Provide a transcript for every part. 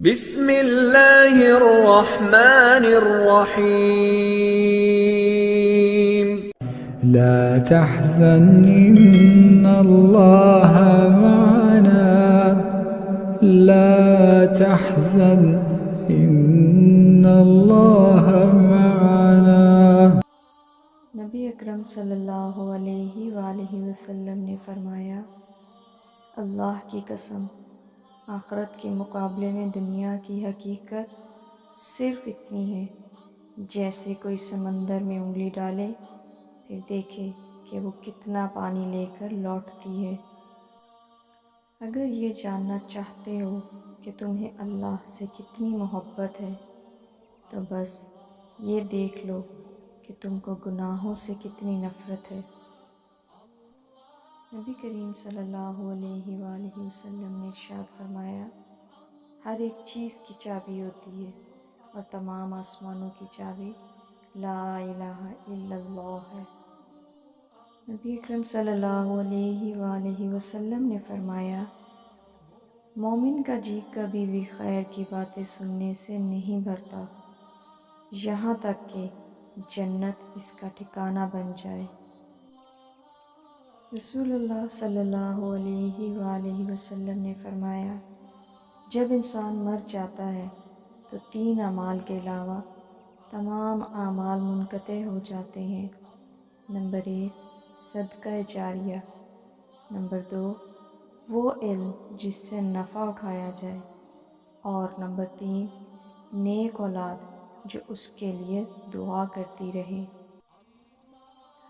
بسم اللہ الرحمن الرحیم لا تحزن إن الله معنا لا تحزن إن الله معنا۔ نبی اکرم صلی اللہ علیہ وآلہ وسلم نے فرمایا، اللہ کی قسم، آخرت کے مقابلے میں دنیا کی حقیقت صرف اتنی ہے جیسے کوئی سمندر میں انگلی ڈالے پھر دیکھے کہ وہ کتنا پانی لے کر لوٹتی ہے۔ اگر یہ جاننا چاہتے ہو کہ تمہیں اللہ سے کتنی محبت ہے تو بس یہ دیکھ لو کہ تم کو گناہوں سے کتنی نفرت ہے۔ نبی کریم صلی اللہ علیہ وآلہ وسلم نے ارشاد فرمایا، ہر ایک چیز کی چابی ہوتی ہے اور تمام آسمانوں کی چابی لا الہ الا اللہ ہے۔ نبی اکرم صلی اللہ علیہ وآلہ وسلم نے فرمایا، مومن کا جی کبھی بھی خیر کی باتیں سننے سے نہیں بھرتا یہاں تک کہ جنت اس کا ٹھکانہ بن جائے۔ رسول اللہ صلی اللہ علیہ وآلہ وسلم نے فرمایا، جب انسان مر جاتا ہے تو 3 اعمال کے علاوہ تمام اعمال منقطع ہو جاتے ہیں۔ نمبر 1 صدقہ جاریہ، نمبر 2 وہ علم جس سے نفع اٹھایا جائے، اور نمبر 3 نیک اولاد جو اس کے لیے دعا کرتی رہے۔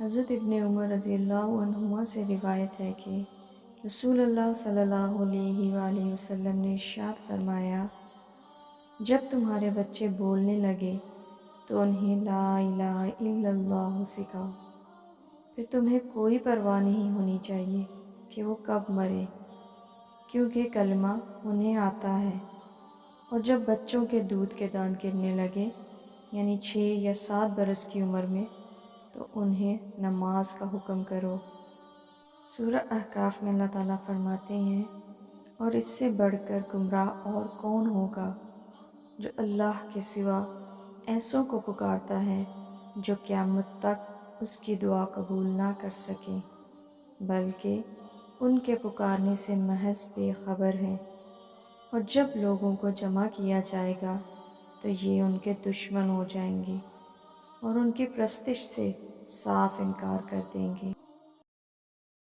حضرت ابن عمر رضی اللہ عنہما سے روایت ہے کہ رسول اللہ صلی اللہ علیہ وآلہ وسلم نے ارشاد فرمایا، جب تمہارے بچے بولنے لگے تو انہیں لا الہ الا اللہ سکھاؤ، پھر تمہیں کوئی پرواہ نہیں ہونی چاہیے کہ وہ کب مرے، کیونکہ کلمہ انہیں آتا ہے۔ اور جب بچوں کے دودھ کے دانت گرنے لگے، یعنی 6 یا 7 برس کی عمر میں، تو انہیں نماز کا حکم کرو۔ سورہ احقاف میں اللہ تعالیٰ فرماتے ہیں، اور اس سے بڑھ کر گمراہ اور کون ہوگا جو اللہ کے سوا ایسوں کو پکارتا ہے جو قیامت تک اس کی دعا قبول نہ کر سکیں، بلکہ ان کے پکارنے سے محض بے خبر ہیں۔ اور جب لوگوں کو جمع کیا جائے گا تو یہ ان کے دشمن ہو جائیں گے اور ان کی پرستش سے صاف انکار کر دیں گے۔